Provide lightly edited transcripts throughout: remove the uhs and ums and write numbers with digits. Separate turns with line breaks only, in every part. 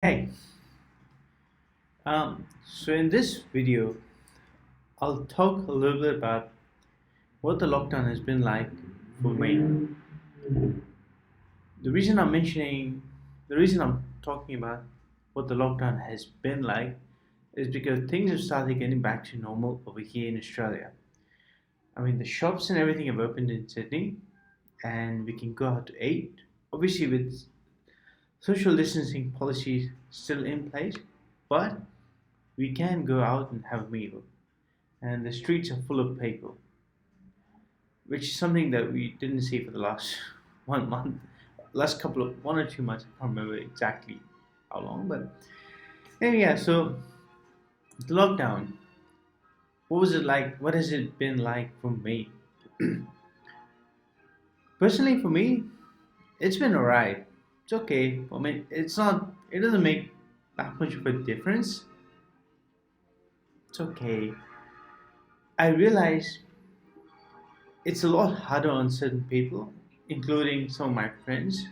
Hey, so in this video, I'll talk a little bit about what the lockdown has been like for me. The reason I'm mentioning, the reason I'm talking about what the lockdown has been like is because things have started getting back to normal over here in Australia. I mean, the shops and everything have opened in Sydney, and we can go out to eat. Obviously, with social distancing policies still in place, but we can go out and have a meal. And the streets are full of people, which is something that we didn't see for the last 1 month, last couple of 1 or 2 months. I can't remember exactly how long, but anyway, yeah. So the lockdown, what was it like? What has it been like for me? Personally, for me, it's been alright. It's okay. I mean, it's not. It doesn't make that much of a difference. It's okay. I realize it's a lot harder on certain people, including some of my friends,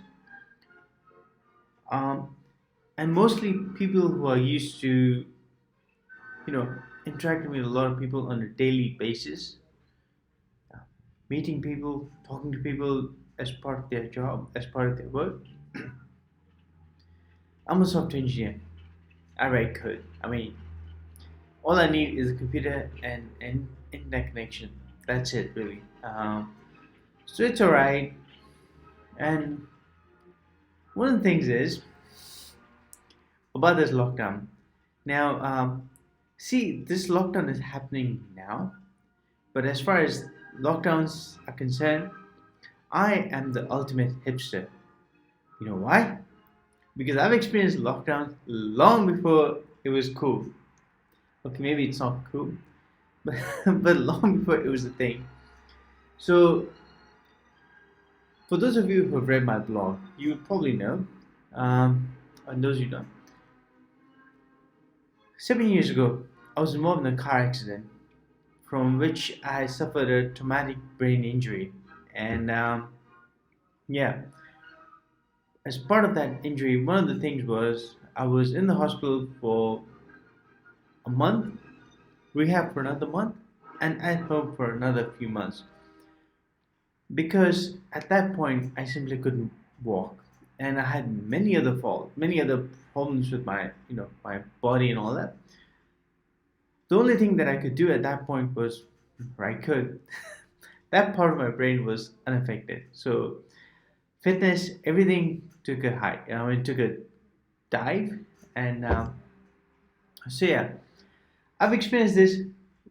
um, and mostly people who are used to, you know, interacting with a lot of people on a daily basis, uh, meeting people, talking to people as part of their job, as part of their work. I'm a software engineer. I write code. I mean, all I need is a computer and internet connection. That's it, really. So it's alright. And one of the things is about this lockdown. Now, see, this lockdown is happening now, but as far as lockdowns are concerned, I am the ultimate hipster. You know why? Because I've experienced lockdown long before it was cool. Okay, maybe it's not cool, but, but long before it was a thing. So, for those of you who have read my blog, you would probably know, and those you don't, 7 years ago, I was involved in a car accident from which I suffered a traumatic brain injury. And yeah, as part of that injury, one of the things was I was in the hospital for a month, rehab for another month, and at home for another few months. Because at that point, I simply couldn't walk. And I had many other problems with my, my body and all that. The only thing that I could do at that point was write code. That part of my brain was unaffected. So fitness, everything took a high. I mean, took a dive, and so yeah, I've experienced this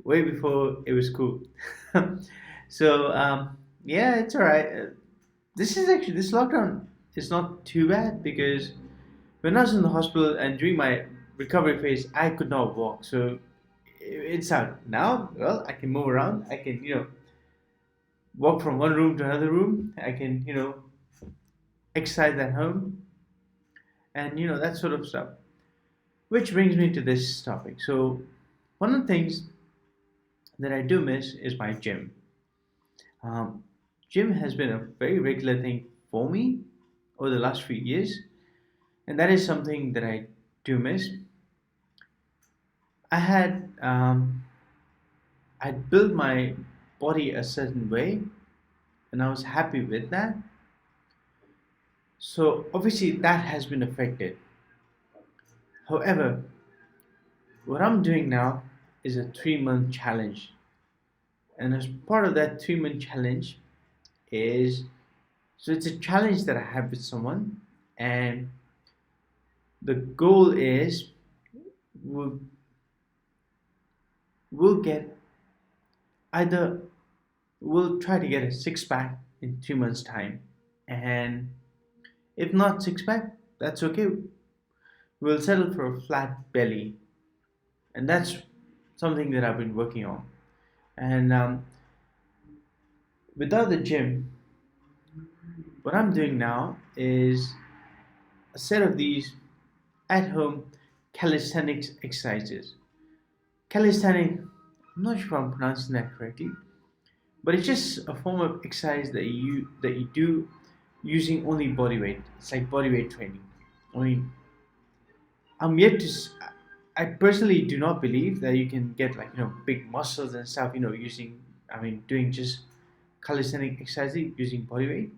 way before it was cool. So yeah, it's alright. This lockdown is not too bad because when I was in the hospital and during my recovery phase, I could not walk. So it's out now. Well, I can move around. I can walk from one room to another room. I can exercise at home and that sort of stuff. Which brings me to this topic. So one of the things that I do miss is my gym. Um, Gym has been a very regular thing for me over the last few years, and that is something that I do miss. I had I built my body a certain way, and I was happy with that. So obviously that has been affected. However, what I'm doing now is a 3 month challenge, and as part of that 3 month challenge is so it's a challenge that I have with someone, and the goal is we'll, we'll get either we'll try to get a six pack in 3 months time, and if not six pack, that's okay. We'll settle for a flat belly, and that's something that I've been working on. And without the gym, what I'm doing now is a set of these at home calisthenics exercises. Calisthenic, I'm not sure if I'm pronouncing that correctly, but it's just a form of exercise that you do using only body weight. It's like body weight training. I mean, I'm yet to. I personally do not believe that you can get like big muscles and stuff. Using doing just calisthenic exercise using body weight.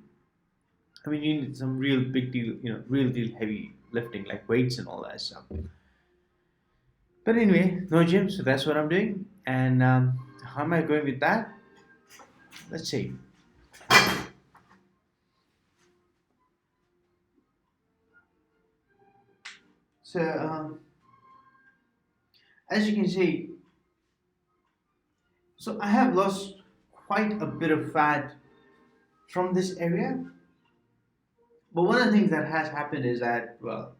You need some real big deal, real deal heavy lifting like weights and all that stuff. But anyway, no gym, so that's what I'm doing. And how am I going with that? Let's see. So as you can see, so I have lost quite a bit of fat from this area. But one of the things that has happened is that, well,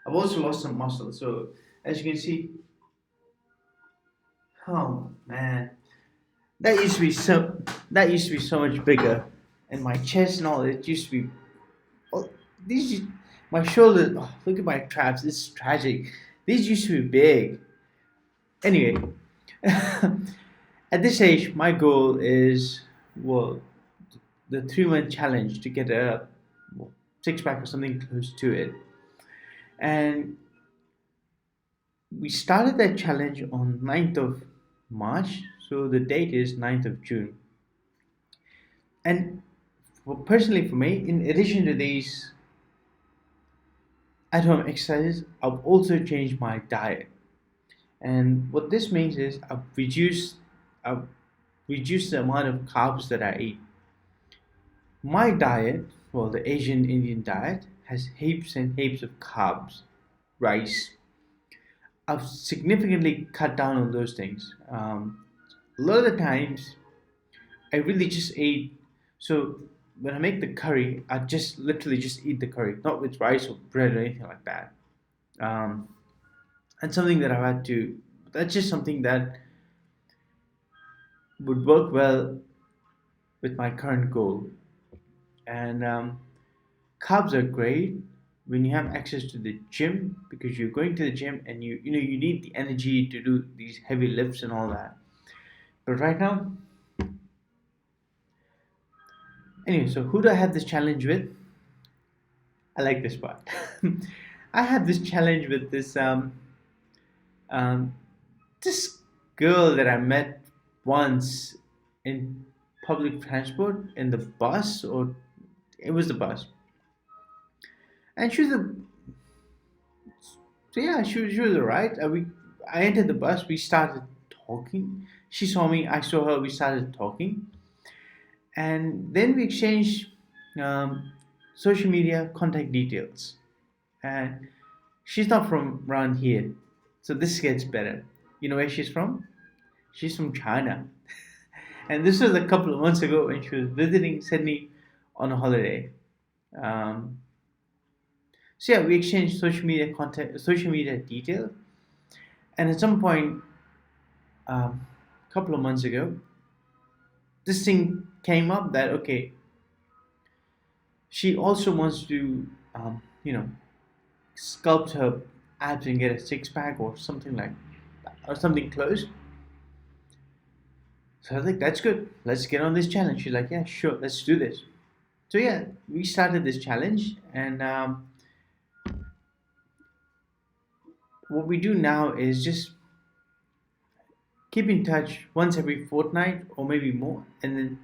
I've also lost some muscle. So as you can see, oh man, that used to be so that used to be so much bigger, and my chest and all it used to be. Oh, my shoulders. Oh, look at my traps. It's tragic. These used to be big. Anyway, at this age, my goal is, well, the 3 month challenge to get a, well, six pack or something close to it. And we started that challenge on 9th of March. So the date is 9th of June. And personally for me, in addition to these at home exercises, I've also changed my diet. And what this means is I've reduced the amount of carbs that I eat. My diet, well, the Asian Indian diet, has heaps and heaps of carbs, rice. I've significantly cut down on those things. A lot of the times, I really just eat. So when I make the curry, I just literally just eat the curry, not with rice or bread or anything like that. Um, and something that I've had to. That's just something that would work well with my current goal. And carbs are great when you have access to the gym because you're going to the gym and you need the energy to do these heavy lifts and all that. But right now, anyway, so who do I have this challenge with? I like this part. I have this challenge with um this girl that I met once in public transport in the bus, or it was the bus, and she was a so yeah, she was alright. I entered the bus. We started talking. She saw me. I saw her. We started talking, and then we exchanged um, social media contact details. And she's not from around here, so this gets better. You know where she's from? She's from China, and this was a couple of months ago when she was visiting Sydney on a holiday. Um, so yeah, we exchanged social media details, and at some point, a couple of months ago, this thing came up that okay, she also wants to, you know, sculpt her abs and get a six pack or something like that, or something close. So I was like, that's good. Let's get on this challenge. She's like, yeah, sure, let's do this. So yeah, we started this challenge, and what we do now is just keep in touch once every fortnight or maybe more, and then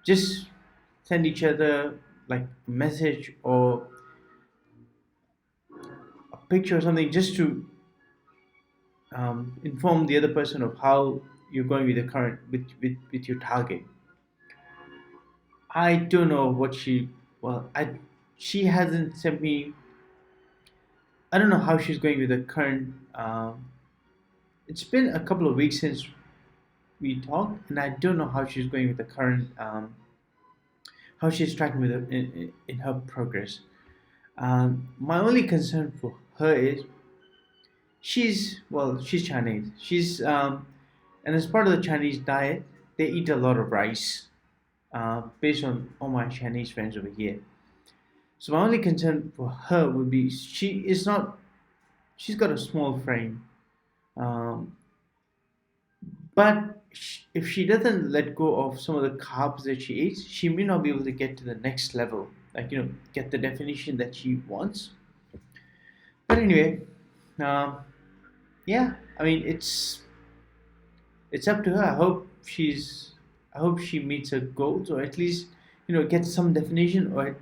just send each other like a message or a picture or something just to inform the other person of how you're going with the current with your target. I don't know what she hasn't sent me. I don't know how she's going with the current. It's been a couple of weeks since we talked, and I don't know how she's going with the current. How she's tracking with in her progress. My only concern for her is she's Chinese. And as part of the Chinese diet, they eat a lot of rice. Based on all my Chinese friends over here. So my only concern for her would be she is not. She's got a small frame, um, but if she doesn't let go of some of the carbs that she eats, she may not be able to get to the next level. Like get the definition that she wants. But anyway, um, yeah, I mean it's up to her. I hope she meets her goals, or at least gets some definition, or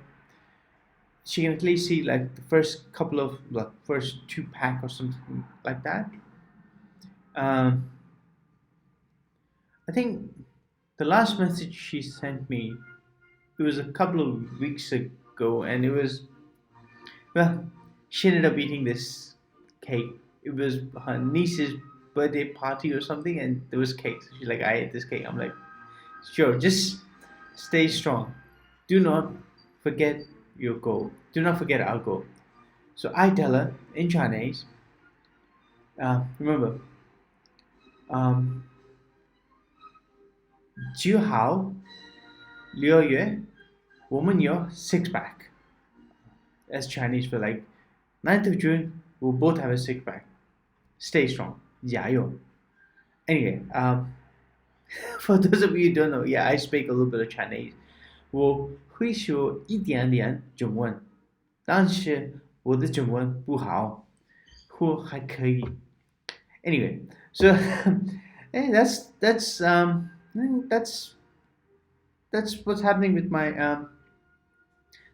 she can at least see like the first couple of like first two pack or something like that. Um, I think the last message she sent me, it was a couple of weeks ago, and it was, well, she ended up eating this cake. It was her niece's birthday party or something, and there was cake. So she's like, I ate this cake. I'm like, sure, just stay strong. Do not forget your goal. Do not forget our goal. So I tell her in Chinese, remember, um, 只好6月我们有 six pack. That's Chinese for like 9th of June, we'll both have a six pack. Stay strong. 加油. Anyway, for those of you who don't know, yeah, I speak a little bit of Chinese. 我会说一点点中文，但是我的中文不好，或还可以。Anyway, so hey, that's what's happening with my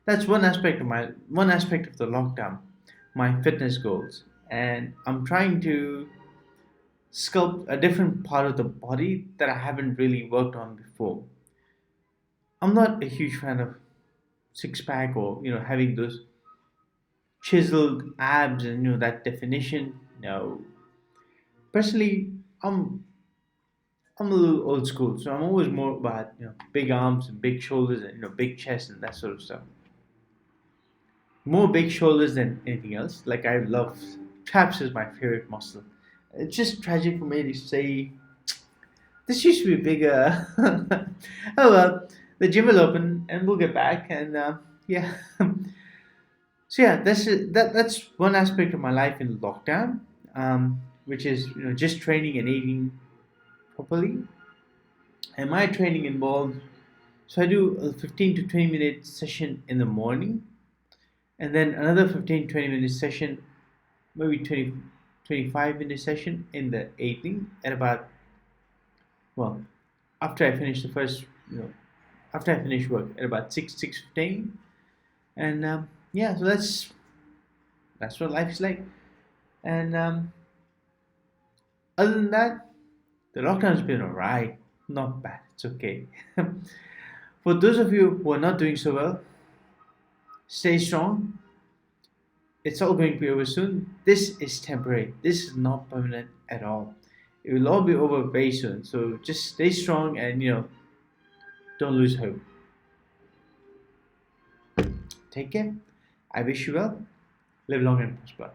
that's one aspect of the lockdown, my fitness goals, and I'm trying to sculpt a different part of the body that I haven't really worked on before. I'm not a huge fan of six pack, or having those chiseled abs and that definition. No, personally, I'm a little old school, so I'm always more about big arms and big shoulders and big chest and that sort of stuff. More big shoulders than anything else. Like I love traps is my favorite muscle. It's just tragic for me to say this used to be bigger. Oh well, the gym will open and we'll get back and yeah. So yeah, that's one aspect of my life in lockdown, which is just training and eating properly. And my training involves, so I do a 15 to 20 minute session in the morning, and then another 15 to 20 minute session, maybe 20 to 25 minute session in the evening at about, well, after I finish the first, after I finish work at about 6:15, and yeah, so that's what life is like. And other than that, the lockdown's been alright, not bad. It's okay. For those of you who are not doing so well, stay strong. It's all going to be over soon. This is temporary. This is not permanent at all. It will all be over very soon. So just stay strong and don't lose hope. Take care. I wish you well. Live long and prosper.